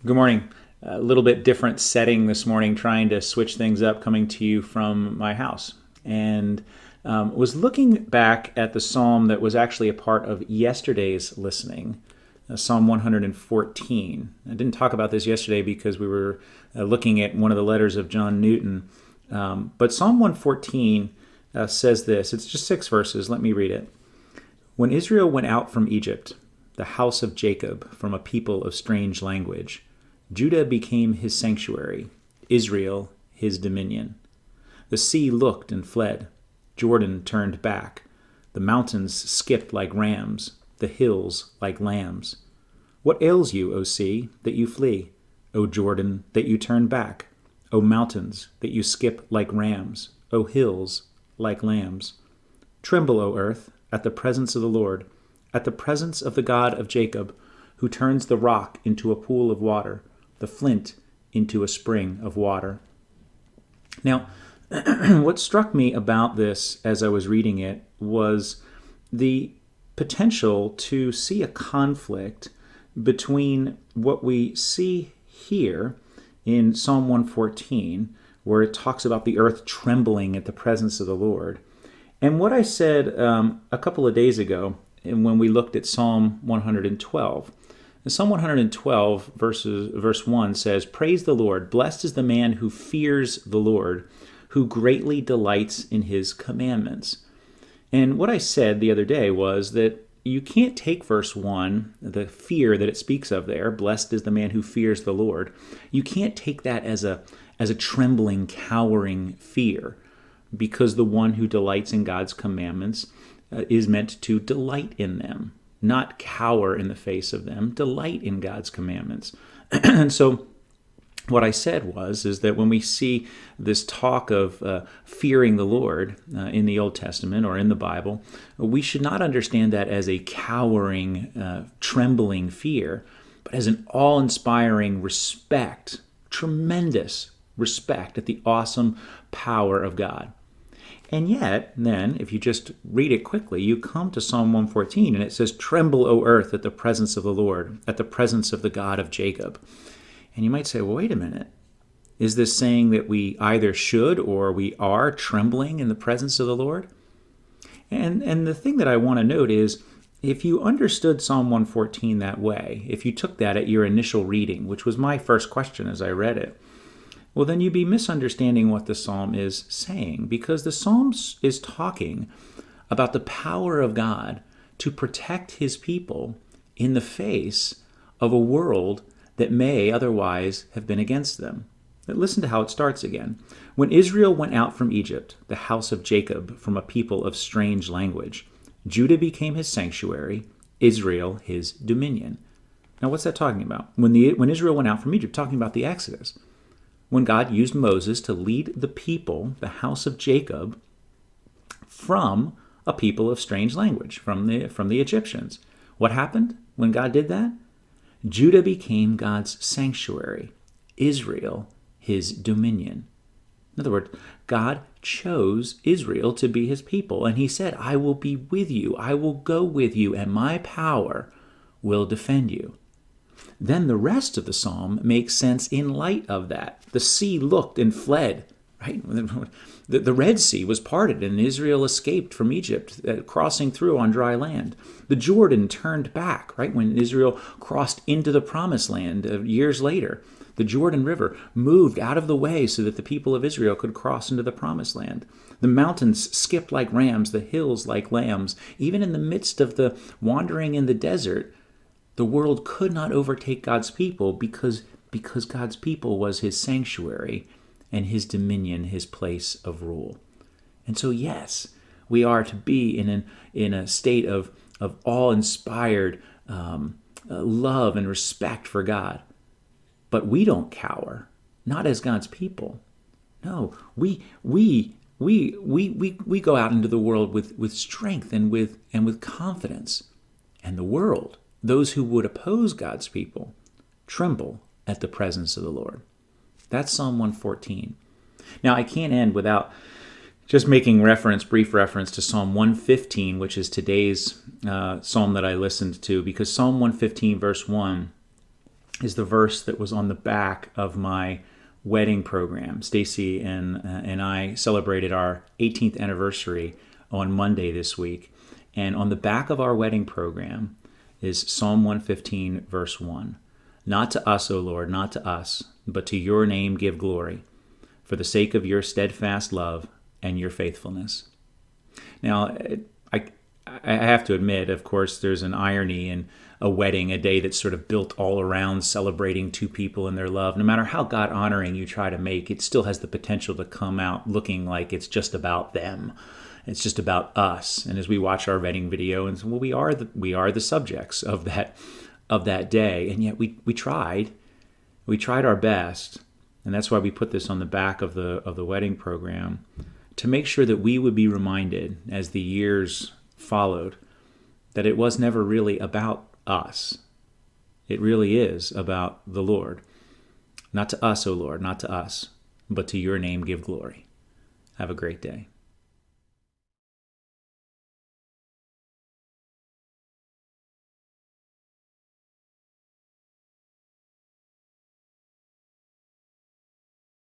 Good morning. A little bit different setting this morning, trying to switch things up, coming to you from my house. And was looking back at the psalm that was actually a part of yesterday's listening, Psalm 114. I didn't talk about this yesterday because we were looking at one of the letters of John Newton. But Psalm 114 says this. It's just 6 verses. Let me read it. When Israel went out from Egypt, the house of Jacob from a people of strange language, Judah became his sanctuary, Israel his dominion. The sea looked and fled. Jordan turned back. The mountains skipped like rams, the hills like lambs. What ails you, O sea, that you flee? O Jordan, that you turn back? O mountains, that you skip like rams? O hills, like lambs? Tremble, O earth, at the presence of the Lord, at the presence of the God of Jacob, who turns the rock into a pool of water, the flint into a spring of water. Now, what struck me about this as I was reading it was the potential to see a conflict between what we see here in Psalm 114, where it talks about the earth trembling at the presence of the Lord, and what I said a couple of days ago when we looked at Psalm 112. Psalm 112, verse 1 says, "Praise the Lord, blessed is the man who fears the Lord, who greatly delights in his commandments." And what I said the other day was that you can't take verse 1, the fear that it speaks of there, blessed is the man who fears the Lord, you can't take that as a trembling, cowering fear, because the one who delights in God's commandments is meant to delight in them, not cower in the face of them, delight in God's commandments. And so what I said is that when we see this talk of fearing the Lord in the Old Testament or in the Bible, we should not understand that as a cowering, trembling fear, but as an awe-inspiring respect, tremendous respect at the awesome power of God. And yet, then, if you just read it quickly, you come to Psalm 114, and it says, "Tremble, O earth, at the presence of the Lord, at the presence of the God of Jacob." And you might say, well, wait a minute. Is this saying that we either should or we are trembling in the presence of the Lord? And the thing that I want to note is, if you understood Psalm 114 that way, if you took that at your initial reading, which was my first question as I read it, well, then you'd be misunderstanding what the psalm is saying, because the psalm is talking about the power of God to protect his people in the face of a world that may otherwise have been against them. But listen to how it starts again. When Israel went out from Egypt, the house of Jacob from a people of strange language, Judah became his sanctuary, Israel his dominion. Now, what's that talking about? When Israel went out from Egypt, talking about the Exodus. When God used Moses to lead the people, the house of Jacob, from a people of strange language, from the Egyptians. What happened when God did that? Judah became God's sanctuary, Israel his dominion. In other words, God chose Israel to be his people, and he said, "I will be with you, I will go with you, and my power will defend you." Then the rest of the psalm makes sense in light of that. The sea looked and fled, right? The Red Sea was parted and Israel escaped from Egypt, crossing through on dry land. The Jordan turned back, right? When Israel crossed into the promised land years later, the Jordan River moved out of the way so that the people of Israel could cross into the promised land. The mountains skipped like rams, the hills like lambs. Even in the midst of the wandering in the desert, the world could not overtake God's people because God's people was his sanctuary and his dominion, his place of rule. And so, yes, we are to be in a state of awe-inspired love and respect for God. But we don't cower, not as God's people. No, we go out into the world with strength and with confidence. And the world, those who would oppose God's people, tremble at the presence of the Lord. That's Psalm 114. Now, I can't end without just making brief reference to Psalm 115, which is today's psalm that I listened to, because Psalm 115, verse 1 is the verse that was on the back of my wedding program. Stacy and I celebrated our 18th anniversary on Monday this week. And on the back of our wedding program is Psalm 115, verse 1. Not to us, O Lord, not to us, but to your name give glory, for the sake of your steadfast love and your faithfulness. Now, I have to admit, of course, there's an irony in a wedding, a day that's sort of built all around celebrating two people and their love. No matter how God-honoring you try to make, it still has the potential to come out looking like it's just about them. It's just about us. And as we watch our wedding video, and well, we are the subjects of that day, and yet we tried our best, and that's why we put this on the back of the wedding program, to make sure that we would be reminded as the years followed that it was never really about us. It really is about the Lord. Not to us, O Lord, not to us, but to your name give glory. Have a great day.